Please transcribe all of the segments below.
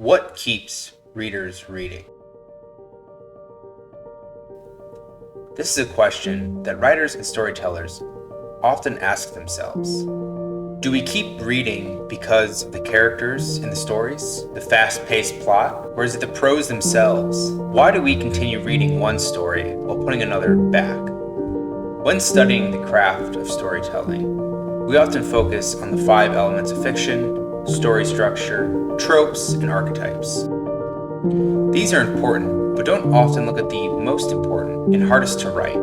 What keeps readers reading? This is a question that writers and storytellers often ask themselves. Do we keep reading because of the characters in the stories, the fast-paced plot, or is it the prose themselves? Why do we continue reading one story while putting another back? When studying the craft of storytelling, we often focus on the 5 elements of fiction: story structure, tropes, and archetypes. These are important, but don't often look at the most important and hardest to write.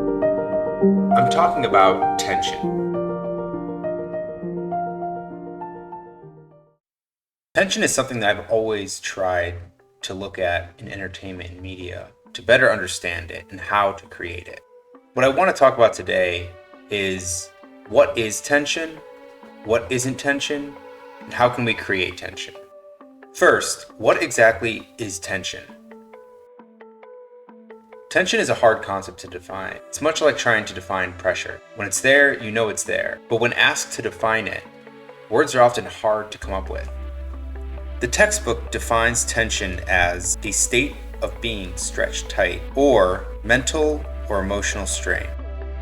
I'm talking about tension. Tension is something that I've always tried to look at in entertainment and media to better understand it and how to create it. What I want to talk about today is what is tension, what isn't tension, and how can we create tension? First, what exactly is tension? Tension is a hard concept to define. It's much like trying to define pressure. When it's there, you know it's there. But when asked to define it, words are often hard to come up with. The textbook defines tension as a state of being stretched tight or mental or emotional strain.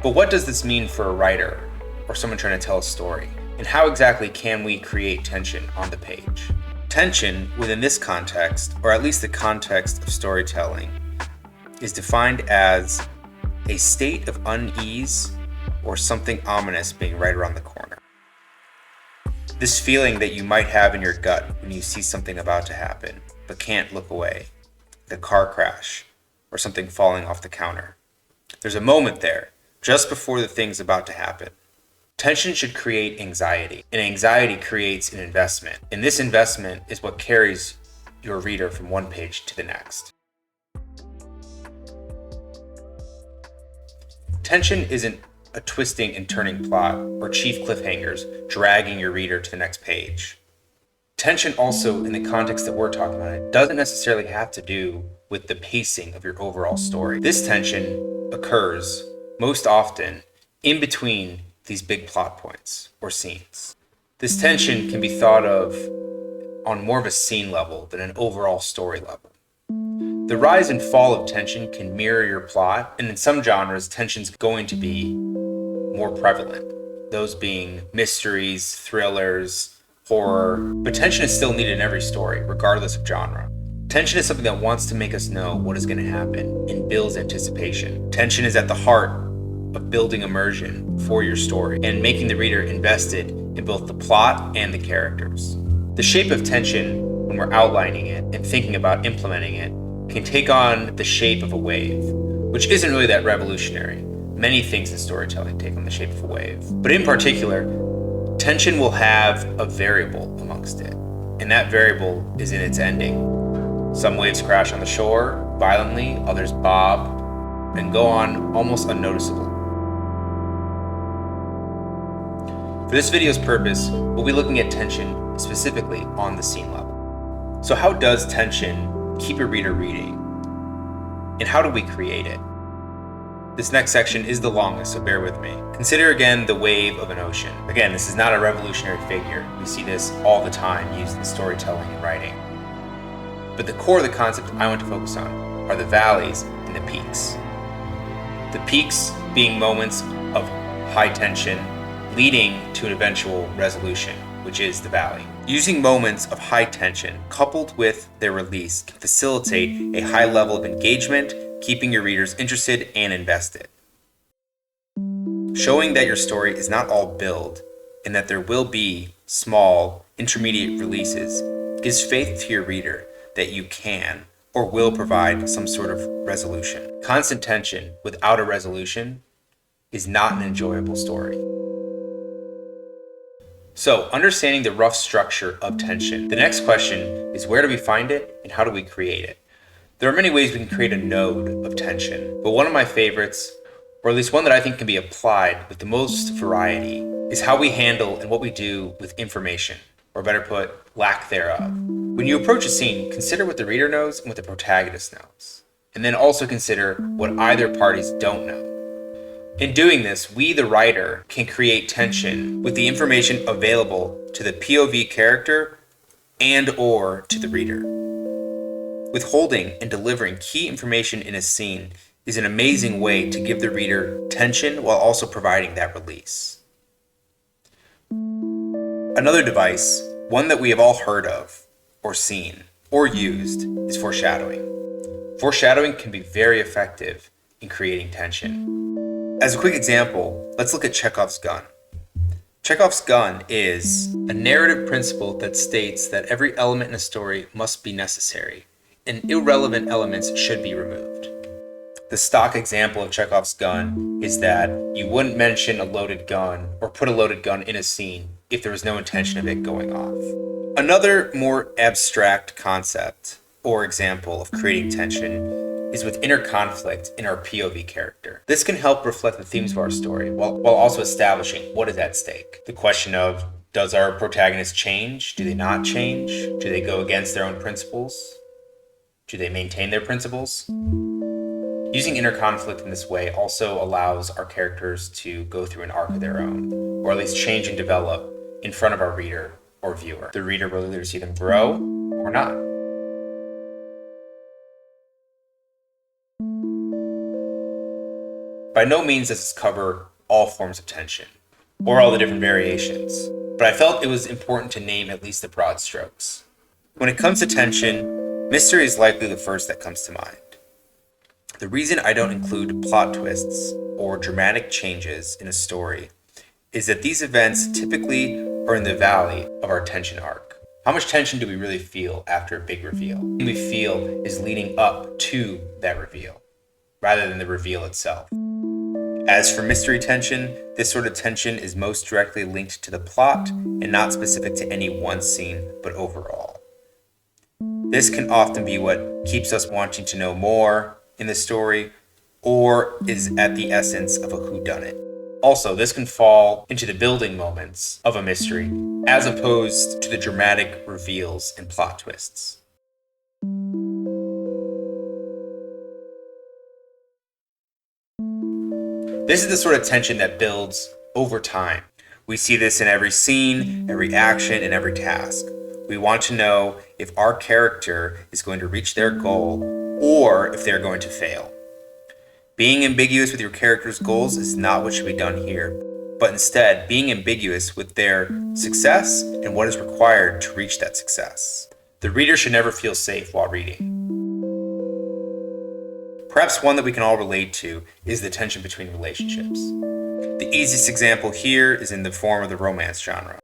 But what does this mean for a writer or someone trying to tell a story? And how exactly can we create tension on the page? Tension within this context, or at least the context of storytelling, is defined as a state of unease or something ominous being right around the corner. This feeling that you might have in your gut when you see something about to happen, but can't look away, like a car crash or something falling off the counter. There's a moment there, just before the thing's about to happen. Tension should create anxiety, and anxiety creates an investment, and this investment is what carries your reader from one page to the next. Tension isn't a twisting and turning plot or chief cliffhangers dragging your reader to the next page. Tension also, in the context that we're talking about, it doesn't necessarily have to do with the pacing of your overall story. This tension occurs most often in between these big plot points or scenes. This tension can be thought of on more of a scene level than an overall story level. The rise and fall of tension can mirror your plot, and in some genres, tension's going to be more prevalent. Those being mysteries, thrillers, horror, but tension is still needed in every story, regardless of genre. Tension is something that wants to make us know what is going to happen and builds anticipation. Tension is at the heart of building immersion for your story and making the reader invested in both the plot and the characters. The shape of tension, when we're outlining it and thinking about implementing it, can take on the shape of a wave, which isn't really that revolutionary. Many things in storytelling take on the shape of a wave. But in particular, tension will have a variable amongst it, and that variable is in its ending. Some waves crash on the shore violently, others bob, and go on almost unnoticeable. For this video's purpose, we'll be looking at tension specifically on the scene level. So how does tension keep your reader reading? And how do we create it? This next section is the longest, so bear with me. Consider again the wave of an ocean. Again, this is not a revolutionary figure. We see this all the time used in storytelling and writing. But the core of the concept I want to focus on are the valleys and the peaks. The peaks being moments of high tension, leading to an eventual resolution, which is the valley. Using moments of high tension coupled with their release can facilitate a high level of engagement, keeping your readers interested and invested. Showing that your story is not all build and that there will be small, intermediate releases gives faith to your reader that you can or will provide some sort of resolution. Constant tension without a resolution is not an enjoyable story. So, understanding the rough structure of tension, the next question is where do we find it and how do we create it? There are many ways we can create a node of tension, but one of my favorites, or at least one that I think can be applied with the most variety, is how we handle and what we do with information, or better put, lack thereof. When you approach a scene, consider what the reader knows and what the protagonist knows, and then also consider what either parties don't know. In doing this, we, the writer, can create tension with the information available to the POV character and or to the reader. Withholding and delivering key information in a scene is an amazing way to give the reader tension while also providing that release. Another device, one that we have all heard of, or seen, or used, is foreshadowing. Foreshadowing can be very effective in creating tension. As a quick example, let's look at Chekhov's gun. Chekhov's gun is a narrative principle that states that every element in a story must be necessary, and irrelevant elements should be removed. The stock example of Chekhov's gun is that you wouldn't mention a loaded gun or put a loaded gun in a scene if there was no intention of it going off. Another more abstract concept or example of creating tension is with inner conflict in our POV character. This can help reflect the themes of our story while also establishing what is at stake. The question of, does our protagonist change? Do they not change? Do they go against their own principles? Do they maintain their principles? Using inner conflict in this way also allows our characters to go through an arc of their own, or at least change and develop in front of our reader or viewer. The reader will either see them grow or not. By no means does this cover all forms of tension, or all the different variations, but I felt it was important to name at least the broad strokes. When it comes to tension, mystery is likely the first that comes to mind. The reason I don't include plot twists or dramatic changes in a story is that these events typically are in the valley of our tension arc. How much tension do we really feel after a big reveal? What we feel is leading up to that reveal, rather than the reveal itself. As for mystery tension, this sort of tension is most directly linked to the plot and not specific to any one scene, but overall. This can often be what keeps us wanting to know more in the story, or is at the essence of a whodunit. Also, this can fall into the building moments of a mystery, as opposed to the dramatic reveals and plot twists. This is the sort of tension that builds over time. We see this in every scene, every action, and every task. We want to know if our character is going to reach their goal or if they're going to fail. Being ambiguous with your character's goals is not what should be done here, but instead being ambiguous with their success and what is required to reach that success. The reader should never feel safe while reading. Perhaps one that we can all relate to is the tension between relationships. The easiest example here is in the form of the romance genre.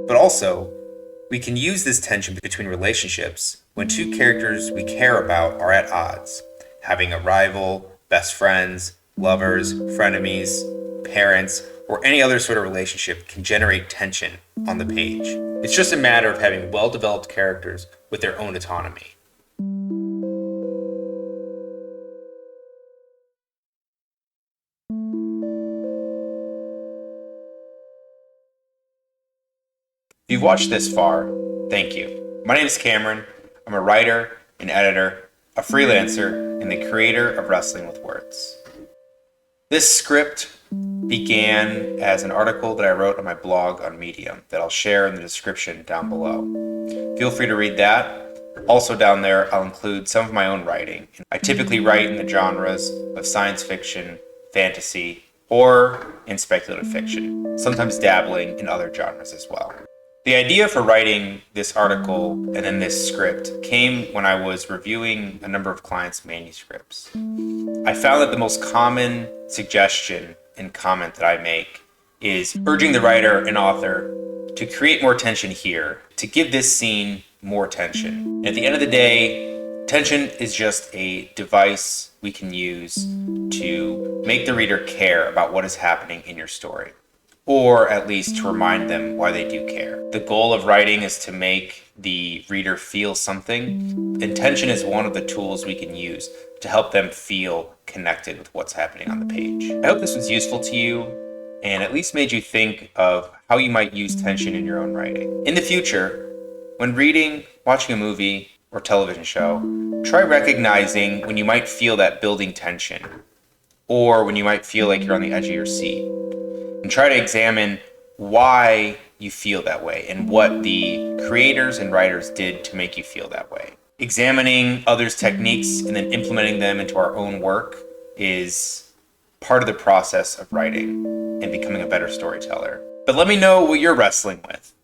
But also, we can use this tension between relationships when two characters we care about are at odds, having a rival, best friends, lovers, frenemies, parents, or any other sort of relationship can generate tension on the page. It's just a matter of having well-developed characters with their own autonomy. If you've watched this far, thank you. My name is Cameron. I'm a writer, an editor, a freelancer, and the creator of Wrestling with Words. This script began as an article that I wrote on my blog on Medium that I'll share in the description down below. Feel free to read that. Also down there, I'll include some of my own writing. I typically write in the genres of science fiction, fantasy, or in speculative fiction, sometimes dabbling in other genres as well. The idea for writing this article and then this script came when I was reviewing a number of clients' manuscripts. I found that the most common suggestion and comment that I make is urging the writer and author to create more tension here, to give this scene more tension. And at the end of the day, tension is just a device we can use to make the reader care about what is happening in your story, or at least to remind them why they do care. The goal of writing is to make the reader feel something, and tension is one of the tools we can use to help them feel connected with what's happening on the page. I hope this was useful to you and at least made you think of how you might use tension in your own writing. In the future, when reading, watching a movie, or television show, try recognizing when you might feel that building tension, or when you might feel like you're on the edge of your seat. And try to examine why you feel that way and what the creators and writers did to make you feel that way. Examining others' techniques and then implementing them into our own work is part of the process of writing and becoming a better storyteller. But let me know what you're wrestling with.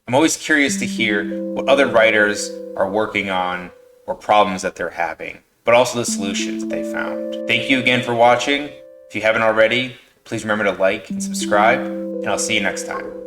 I'm always curious to hear what other writers are working on or problems that they're having, but also the solutions that they found. Thank you again for watching. If you haven't already, please remember to like and subscribe, and I'll see you next time.